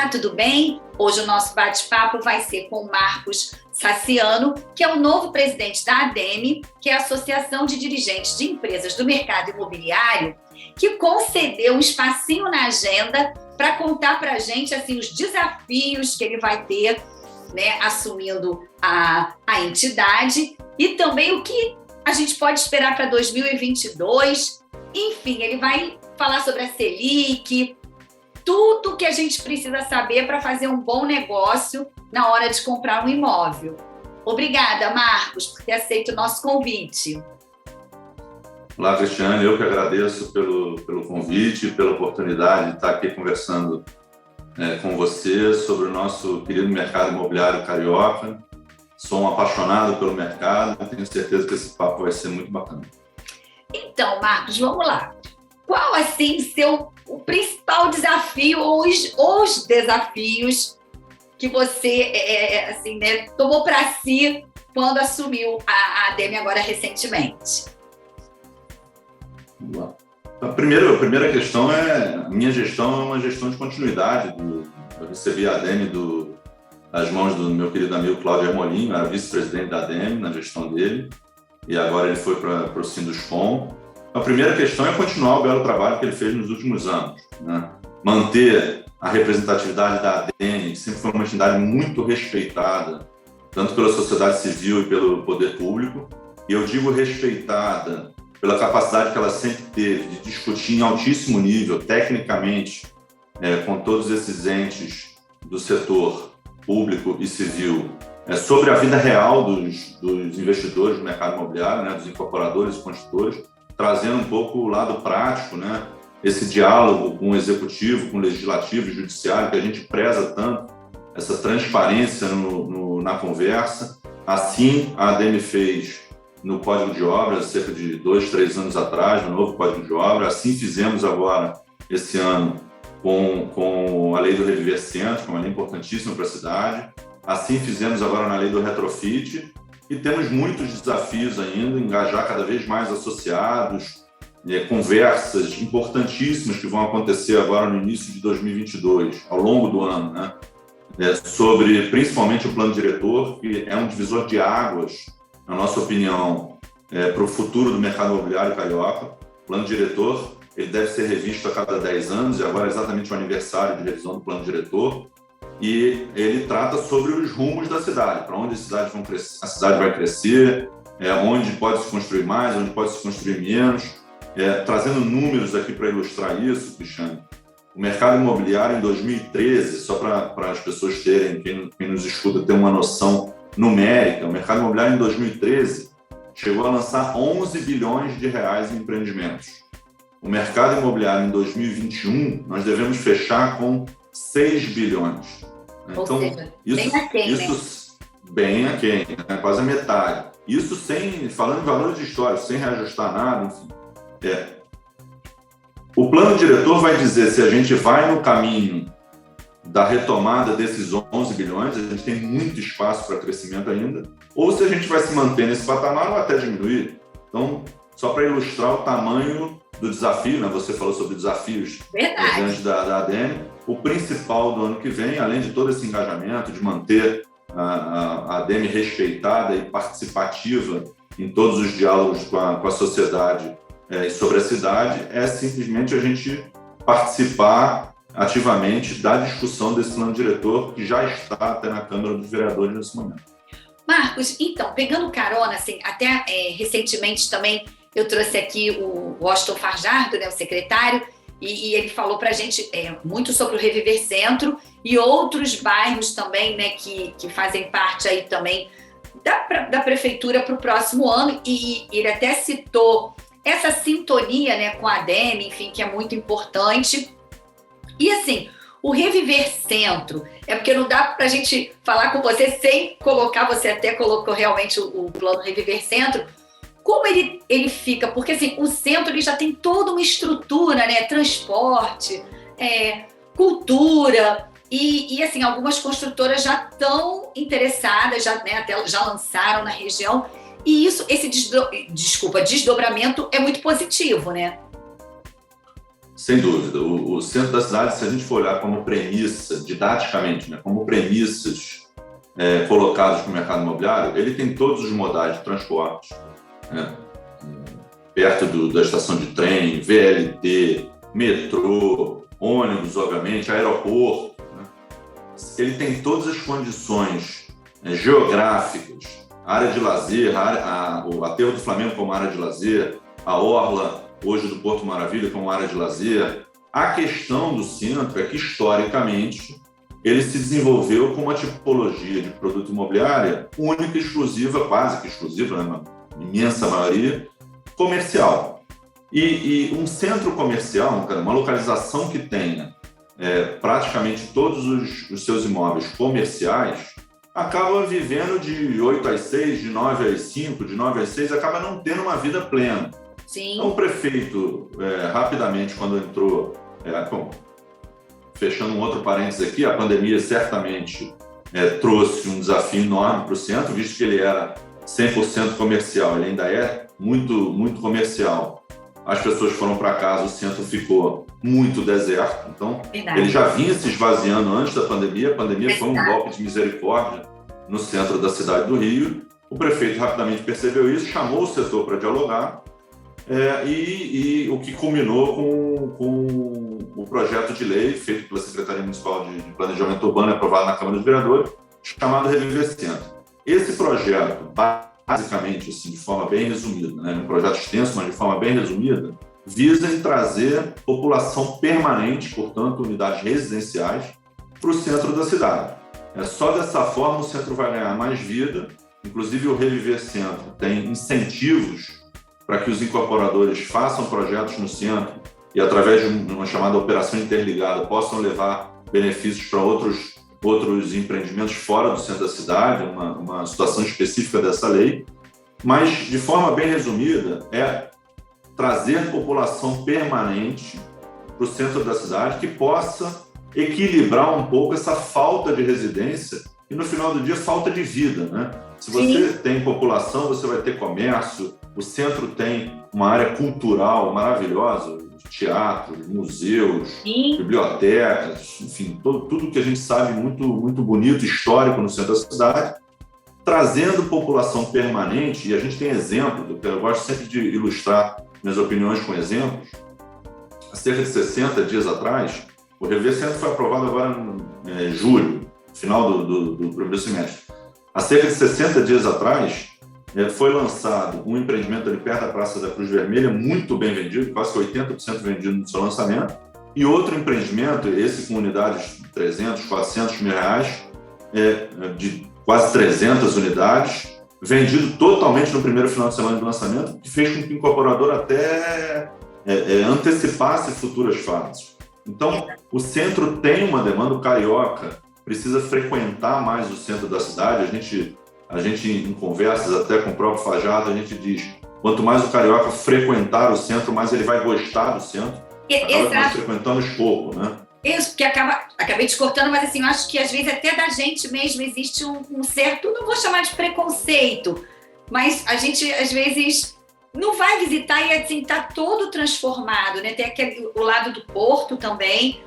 tudo bem? Hoje o nosso bate-papo vai ser com o Marcos Saciano, que é o novo presidente da ADEME, que é a Associação de Dirigentes de Empresas do Mercado Imobiliário, que concedeu um espacinho na agenda para contar para a gente assim, os desafios que ele vai ter, né, assumindo a entidade e também o que a gente pode esperar para 2022. Enfim, ele vai falar sobre a Selic, tudo que a gente precisa saber para fazer um bom negócio na hora de comprar um imóvel. Obrigada, Marcos, por ter aceito o nosso convite. Olá, Cristiane, eu que agradeço pelo convite e pela oportunidade de estar aqui conversando com você sobre o nosso querido mercado imobiliário carioca. Sou um apaixonado pelo mercado e tenho certeza que esse papo vai ser muito bacana. Então, Marcos, vamos lá. Qual, assim, o principal desafio ou os desafios que você tomou para si quando assumiu a ADEME agora recentemente? Vamos lá. A primeira questão a minha gestão é uma gestão de continuidade. Eu recebi a ADEME das mãos do meu querido amigo Cláudio Hermolin, era vice-presidente da ADEME na gestão dele, e agora ele foi para o Sinduscom. A primeira questão é continuar o belo trabalho que ele fez nos últimos anos, né? Manter a representatividade da ADEME, que sempre foi uma entidade muito respeitada, tanto pela sociedade civil e pelo poder público, e eu digo respeitada pela capacidade que ela sempre teve de discutir em altíssimo nível, tecnicamente, com todos esses entes do setor público e civil, sobre a vida real dos investidores do mercado imobiliário, né, dos incorporadores e construtores, trazendo um pouco o lado prático, né, esse diálogo com o executivo, com o legislativo e judiciário, que a gente preza tanto, essa transparência na conversa. Assim, a ADEME fez no Código de Obras, cerca de 2, 3 anos atrás, no novo Código de Obras. Assim fizemos agora, esse ano, com a Lei do Reviver Centro, que é uma lei importantíssima para a cidade. Assim fizemos agora na Lei do Retrofit. E temos muitos desafios ainda, engajar cada vez mais associados, conversas importantíssimas que vão acontecer agora no início de 2022, ao longo do ano, né? Sobre principalmente o plano diretor, que é um divisor de águas, na nossa opinião, para o futuro do mercado imobiliário carioca. O plano diretor ele deve ser revisto a cada 10 anos, e agora é exatamente o aniversário de revisão do plano diretor. E ele trata sobre os rumos da cidade, para onde a cidade vai crescer, onde pode se construir mais, onde pode se construir menos. Trazendo números aqui para ilustrar isso, Cristiane, o mercado imobiliário em 2013, só para as pessoas terem, quem nos escuta, ter uma noção numérica, o mercado imobiliário em 2013 chegou a lançar 11 bilhões de reais em empreendimentos. O mercado imobiliário em 2021, nós devemos fechar com 6 bilhões. Ou então, seja, bem aquém, né? Quase a metade. Isso falando em valores históricos, sem reajustar nada, enfim. O plano diretor vai dizer se a gente vai no caminho da retomada desses 11 bilhões, a gente tem muito espaço para crescimento ainda, ou se a gente vai se manter nesse patamar ou até diminuir. Então, só para ilustrar o tamanho do desafio, né? Você falou sobre desafios diante da ADEME. O principal do ano que vem, além de todo esse engajamento, de manter a ADEME respeitada e participativa em todos os diálogos com a sociedade e sobre a cidade, é simplesmente a gente participar ativamente da discussão desse plano diretor, que já está até na Câmara dos Vereadores nesse momento. Marcos, então, pegando carona, assim, até recentemente também eu trouxe aqui o Washington Fajardo, né, o secretário, e ele falou para a gente muito sobre o Reviver Centro e outros bairros também, né, que fazem parte aí também da prefeitura para o próximo ano, e ele até citou essa sintonia, né, com a ADEME, enfim, que é muito importante. E assim, o Reviver Centro, porque não dá para a gente falar com você sem colocar, você até colocou realmente o plano Reviver Centro, como ele fica, porque assim, o centro ele já tem toda uma estrutura, né? Transporte, cultura, e assim, algumas construtoras já estão interessadas, até já lançaram na região, e esse desdobramento é muito positivo, né? Sem dúvida. O centro da cidade, se a gente for olhar como premissa, didaticamente, né, como premissas colocadas para o mercado imobiliário, ele tem todos os modais de transporte, né, perto da estação de trem, VLT, metrô, ônibus, obviamente, aeroporto. Né? Ele tem todas as condições geográficas, área de lazer, o Aterro do Flamengo como área de lazer, a Orla, hoje do Porto Maravilha, como área de lazer. A questão do centro é que, historicamente, ele se desenvolveu com uma tipologia de produto imobiliário única e exclusiva, quase que exclusiva, né, na imensa maioria, comercial. E um centro comercial, uma localização que tenha praticamente todos os seus imóveis comerciais, acaba vivendo de 8 às 6, de 9 às 5, de 9 às 6, acaba não tendo uma vida plena. Sim. Então, o prefeito, rapidamente, quando entrou, fechando um outro parênteses aqui, a pandemia certamente trouxe um desafio enorme para o centro, visto que ele era 100% comercial, ele ainda é muito, muito comercial. As pessoas foram para casa, o centro ficou muito deserto, então Verdade. Ele já vinha se esvaziando antes da pandemia, a pandemia foi um golpe de misericórdia no centro da cidade do Rio. O prefeito rapidamente percebeu isso, chamou o setor para dialogar, e o que culminou com o projeto de lei feito pela Secretaria Municipal de Planejamento Urbano, aprovado na Câmara dos Vereadores, chamado Reviver Centro. Esse projeto, basicamente, assim, de forma bem resumida, né, um projeto extenso, mas de forma bem resumida, visa em trazer população permanente, portanto, unidades residenciais, para o centro da cidade. Só dessa forma o centro vai ganhar mais vida, inclusive o Reviver Centro tem incentivos para que os incorporadores façam projetos no centro e, através de uma chamada operação interligada, possam levar benefícios para outros empreendimentos fora do centro da cidade, uma situação específica dessa lei. Mas, de forma bem resumida, trazer população permanente para o centro da cidade que possa equilibrar um pouco essa falta de residência e, no final do dia, falta de vida, né? Se você tem população, você vai ter comércio. O centro tem uma área cultural maravilhosa, teatros, museus, bibliotecas, enfim, tudo que a gente sabe muito, muito bonito, histórico no centro da cidade, trazendo população permanente. E a gente tem exemplo, eu gosto sempre de ilustrar minhas opiniões com exemplos. Há cerca de 60 dias atrás, o Reviver Centro foi aprovado agora em julho, final do primeiro semestre. Há cerca de 60 dias atrás, foi lançado um empreendimento ali perto da Praça da Cruz Vermelha, muito bem vendido, quase que 80% vendido no seu lançamento, e outro empreendimento, esse com unidades de 300, 400 mil reais, de quase 300 unidades, vendido totalmente no primeiro final de semana do lançamento, que fez com que o incorporador até antecipasse futuras fases. Então, o centro tem uma demanda, o carioca precisa frequentar mais o centro da cidade. A gente, em conversas até com o próprio Fajardo, a gente diz, quanto mais o carioca frequentar o centro, mais ele vai gostar do centro. Acaba frequentando pouco, né? Isso, porque acabei te cortando, mas assim, eu acho que às vezes até da gente mesmo existe um certo, não vou chamar de preconceito, mas a gente às vezes não vai visitar e assim, tá todo transformado, né? Tem o lado do Porto também,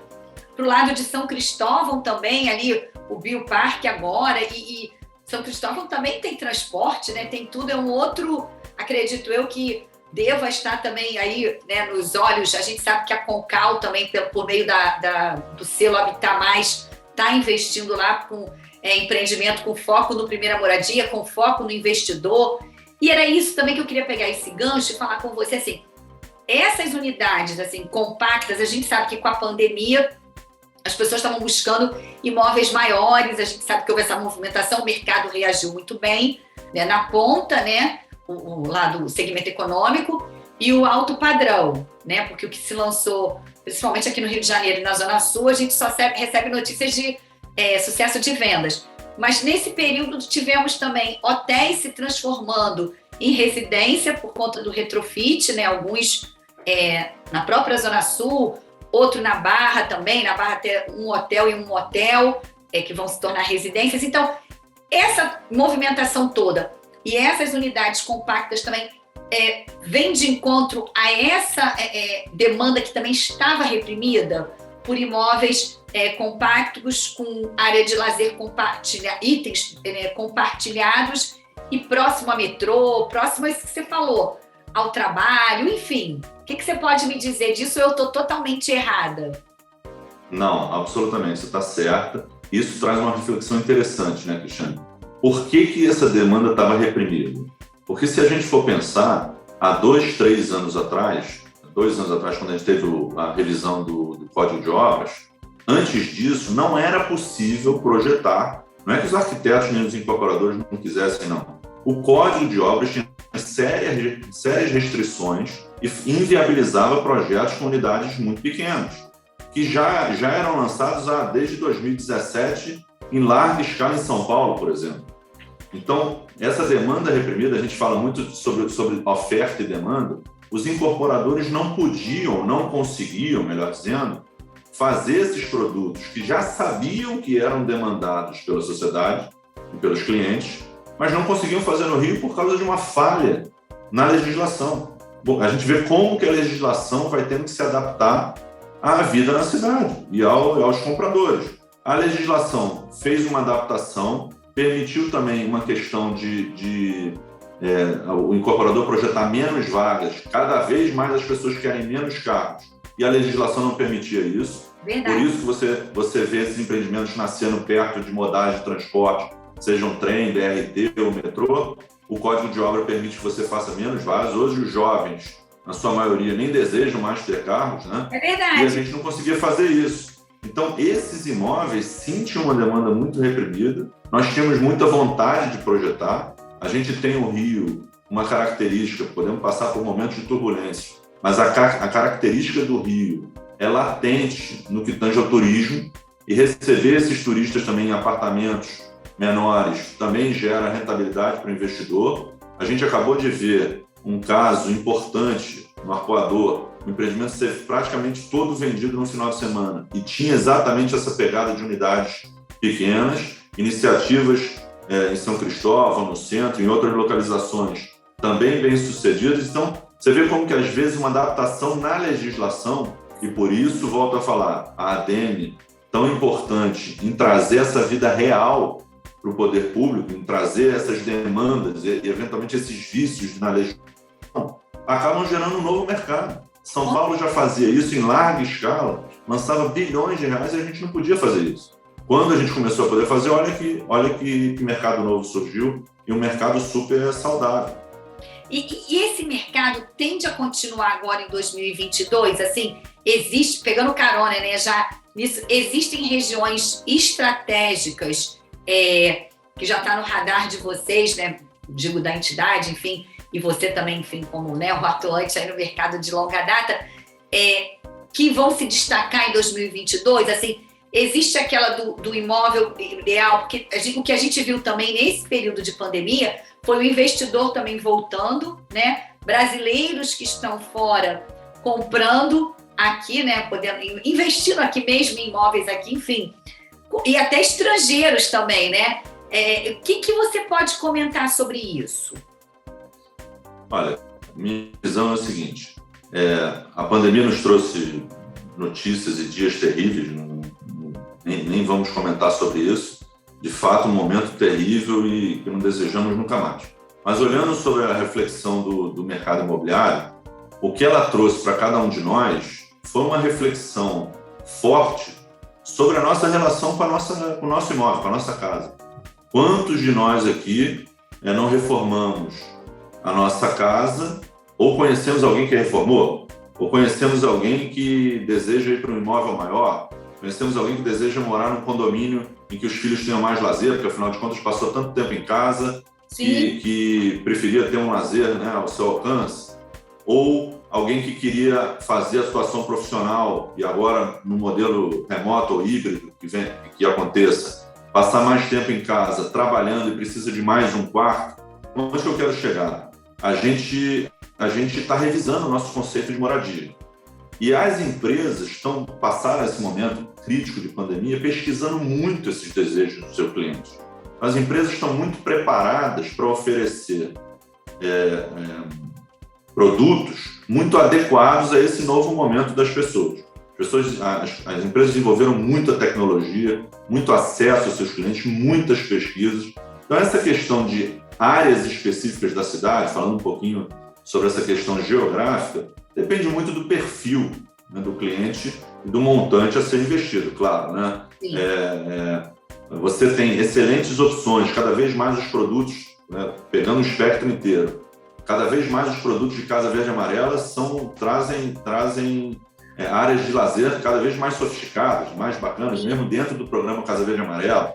pro lado de São Cristóvão também, ali o Bioparque agora, e São Cristóvão também tem transporte, né? Tem tudo, é um outro, acredito eu, que deva estar também aí, né, nos olhos. A gente sabe que a Concal também, por meio do selo Habitar Mais, está investindo lá com empreendimento com foco no primeira moradia, com foco no investidor. E era isso também que eu queria pegar esse gancho e falar com você, assim, essas unidades assim, compactas, a gente sabe que com a pandemia as pessoas estavam buscando imóveis maiores, a gente sabe que houve essa movimentação, o mercado reagiu muito bem, né, na ponta, né, o lado do segmento econômico e o alto padrão, né, porque o que se lançou, principalmente aqui no Rio de Janeiro e na Zona Sul, a gente só recebe notícias de sucesso de vendas. Mas nesse período tivemos também hotéis se transformando em residência por conta do retrofit, né, alguns na própria Zona Sul, outro na Barra também, na Barra até um hotel e um motel que vão se tornar residências. Então, essa movimentação toda e essas unidades compactas também, vem de encontro a essa demanda que também estava reprimida por imóveis compactos, com área de lazer itens compartilhados e próximo a metrô, próximo a isso que você falou, ao trabalho, enfim. O que você pode me dizer disso? Eu estou totalmente errada? Não, absolutamente, você está certa. Isso traz uma reflexão interessante, né, Cristiane? Por que essa demanda estava reprimida? Porque se a gente for pensar, há 2 anos atrás, quando a gente teve a revisão do Código de Obras, antes disso não era possível projetar, não é que os arquitetos nem os incorporadores não quisessem, não. O Código de Obras tinha sérias restrições e inviabilizava projetos com unidades muito pequenas, que já eram lançados desde 2017 em larga escala em São Paulo, por exemplo. Então, essa demanda reprimida, a gente fala muito sobre oferta e demanda, os incorporadores não conseguiam, melhor dizendo, fazer esses produtos que já sabiam que eram demandados pela sociedade e pelos clientes, mas não conseguiam fazer no Rio por causa de uma falha na legislação. Bom, a gente vê como que a legislação vai tendo que se adaptar à vida na cidade e aos compradores. A legislação fez uma adaptação, permitiu também uma questão de o incorporador projetar menos vagas, cada vez mais as pessoas querem menos carros, e a legislação não permitia isso. Verdade. Por isso que você vê esses empreendimentos nascendo perto de modais de transporte, sejam trem, BRT ou metrô. O Código de Obra permite que você faça menos vagas. Hoje os jovens, na sua maioria, nem desejam mais ter carros, né? É verdade. E a gente não conseguia fazer isso. Então, esses imóveis sim tinham uma demanda muito reprimida. Nós tínhamos muita vontade de projetar. A gente tem no Rio uma característica, podemos passar por momentos de turbulência, mas a característica do Rio é latente no que tange ao turismo, e receber esses turistas também em apartamentos menores também gera rentabilidade para o investidor. A gente acabou de ver um caso importante no Arpoador, o empreendimento ser praticamente todo vendido no final de semana, e tinha exatamente essa pegada de unidades pequenas, iniciativas em São Cristóvão, no centro, em outras localizações também bem-sucedidas. Então, você vê como que às vezes uma adaptação na legislação, e por isso, volto a falar, a ADM, tão importante em trazer essa vida real para o poder público, em trazer essas demandas e eventualmente esses vícios na legislação, acabam gerando um novo mercado. São Paulo já fazia isso em larga escala, lançava bilhões de reais, e a gente não podia fazer isso. Quando a gente começou a poder fazer, olha que mercado novo surgiu, e um mercado super saudável. E esse mercado tende a continuar agora em 2022? Assim, pegando carona, né, já nisso, existem regiões estratégicas que já está no radar de vocês, né, digo da entidade, enfim, e você também, enfim, como, né, um atuante aí no mercado de longa data, que vão se destacar em 2022? Assim, existe aquela do imóvel ideal, porque o que a gente viu também nesse período de pandemia foi o investidor também voltando, né? Brasileiros que estão fora comprando aqui, né? Investindo aqui mesmo em imóveis aqui, enfim. E até estrangeiros também, né? O que você pode comentar sobre isso? Olha, minha visão é a seguinte. A pandemia nos trouxe notícias e dias terríveis, nem vamos comentar sobre isso. De fato, um momento terrível e que não desejamos nunca mais. Mas olhando sobre a reflexão do mercado imobiliário, o que ela trouxe para cada um de nós foi uma reflexão forte sobre a nossa relação com o nosso imóvel, com a nossa casa. Quantos de nós aqui não reformamos a nossa casa, ou conhecemos alguém que reformou, ou conhecemos alguém que deseja ir para um imóvel maior, conhecemos alguém que deseja morar num condomínio em que os filhos tenham mais lazer, porque afinal de contas passou tanto tempo em casa que preferia ter um lazer, né, ao seu alcance, ou alguém que queria fazer a situação profissional e agora no modelo remoto ou híbrido que aconteça, passar mais tempo em casa trabalhando e precisa de mais um quarto. Onde que eu quero chegar? A gente está revisando o nosso conceito de moradia. E as empresas passaram esse momento crítico de pandemia pesquisando muito esses desejos do seu cliente. As empresas estão muito preparadas para oferecer produtos muito adequados a esse novo momento das pessoas. As empresas desenvolveram muita tecnologia, muito acesso aos seus clientes, muitas pesquisas. Então, essa questão de áreas específicas da cidade, falando um pouquinho sobre essa questão geográfica, depende muito do perfil, né, do cliente e do montante a ser investido, claro, né? Você tem excelentes opções, cada vez mais os produtos, né, pegando o espectro inteiro, cada vez mais os produtos de Casa Verde e Amarela trazem áreas de lazer cada vez mais sofisticadas, mais bacanas, mesmo dentro do programa Casa Verde e Amarela.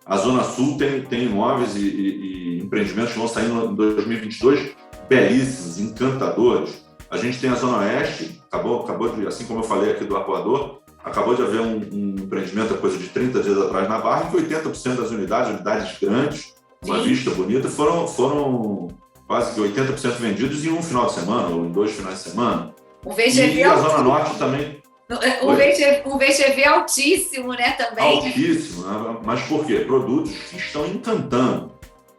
A Zona Sul tem imóveis e empreendimentos que vão sair em 2022 belíssimos, encantadores. A gente tem a Zona Oeste, acabou de, assim como eu falei aqui do Arpoador, acabou de haver um empreendimento, a coisa de 30 dias atrás na Barra, em que 80% das unidades grandes, uma vista bonita, foram quase que 80% vendidos em um final de semana, ou em 2 finais de semana. O VGV e a Zona Norte também. O VGV é altíssimo, né, também? Altíssimo, né? Mas por quê? Produtos que estão encantando.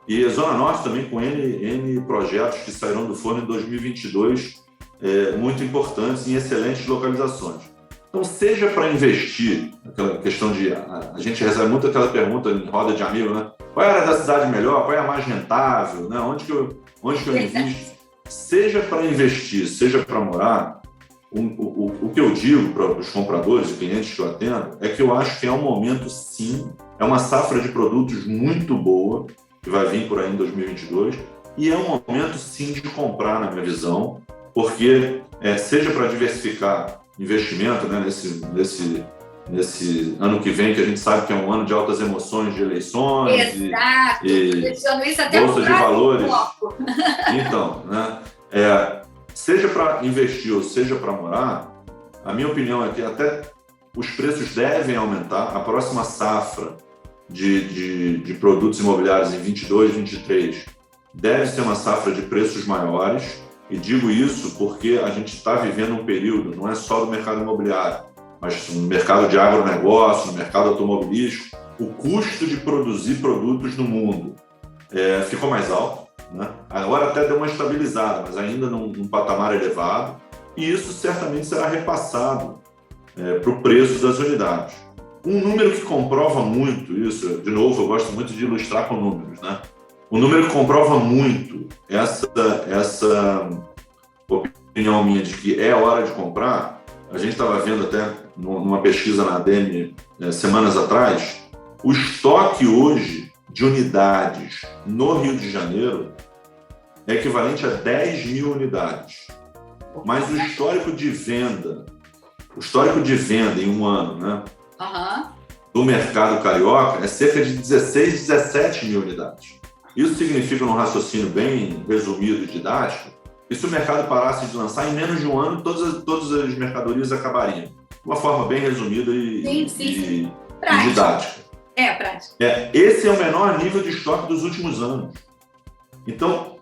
E a Zona Norte também com N projetos que sairão do forno em 2022, muito importantes, em excelentes localizações. Então, seja para investir, aquela questão de... A gente recebe muito aquela pergunta em roda de amigo, né? Qual é a área da cidade melhor? Qual é a mais rentável? Né? Onde que eu invisto? Seja para investir, seja para morar, o que eu digo para os compradores e clientes que eu atendo é que eu acho que é um momento, sim, é uma safra de produtos muito boa, que vai vir por aí em 2022, e é um momento, sim, de comprar, na minha visão, porque seja para diversificar investimento, né, nesse ano que vem, que a gente sabe que é um ano de altas emoções, de eleições. Exato, deixando isso até bolsa de valores. Então, né, seja para investir ou seja para morar, a minha opinião é que até os preços devem aumentar. A próxima safra de produtos imobiliários em 22, 23 deve ser uma safra de preços maiores. E digo isso porque a gente está vivendo um período, não é só do mercado imobiliário, mas no mercado de agronegócio, no mercado automobilístico, o custo de produzir produtos no mundo ficou mais alto, né? Agora até deu uma estabilizada, mas ainda num patamar elevado, e isso certamente será repassado para o preço das unidades. Um número que comprova muito isso, de novo, eu gosto muito de ilustrar com números, né? O número que comprova muito essa opinião minha de que é hora de comprar, a gente estava vendo até numa pesquisa na ADEME semanas atrás, o estoque hoje de unidades no Rio de Janeiro é equivalente a 10 mil unidades. Mas o histórico de venda em um ano, né, do mercado carioca é cerca de 16, 17 mil unidades. Isso significa, num raciocínio bem resumido e didático, que se o mercado parasse de lançar, em menos de um ano, todas as mercadorias acabariam. De uma forma bem resumida e didática. Prática. Esse é o menor nível de estoque dos últimos anos. Então,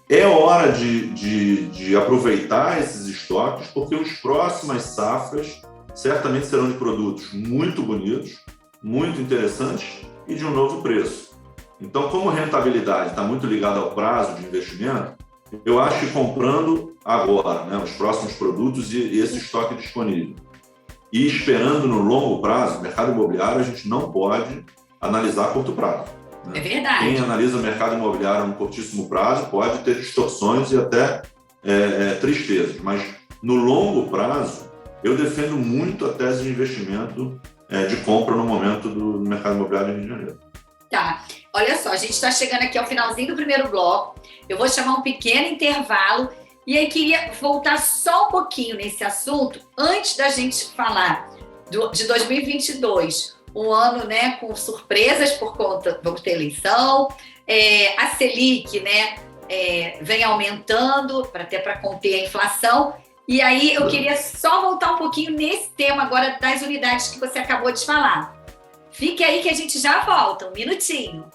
é hora de aproveitar esses estoques, porque as próximas safras certamente serão de produtos muito bonitos, muito interessantes e de um novo preço. Então, como a rentabilidade está muito ligada ao prazo de investimento, eu acho que comprando agora, né, os próximos produtos e esse estoque disponível, e esperando no longo prazo, mercado imobiliário, a gente não pode analisar a curto prazo. Né? É verdade. Quem analisa o mercado imobiliário no curtíssimo prazo pode ter distorções e até tristezas, mas no longo prazo, eu defendo muito a tese de investimento de compra no momento do mercado imobiliário em Rio de Janeiro. Tá, olha só, a gente está chegando aqui ao finalzinho do primeiro bloco, eu vou chamar um pequeno intervalo e aí queria voltar só um pouquinho nesse assunto antes da gente falar de 2022, um ano, né, com surpresas por conta da eleição, a Selic, né, vem aumentando até para conter a inflação, e aí eu queria só voltar um pouquinho nesse tema agora das unidades que você acabou de falar. Fique aí que a gente já volta, um minutinho.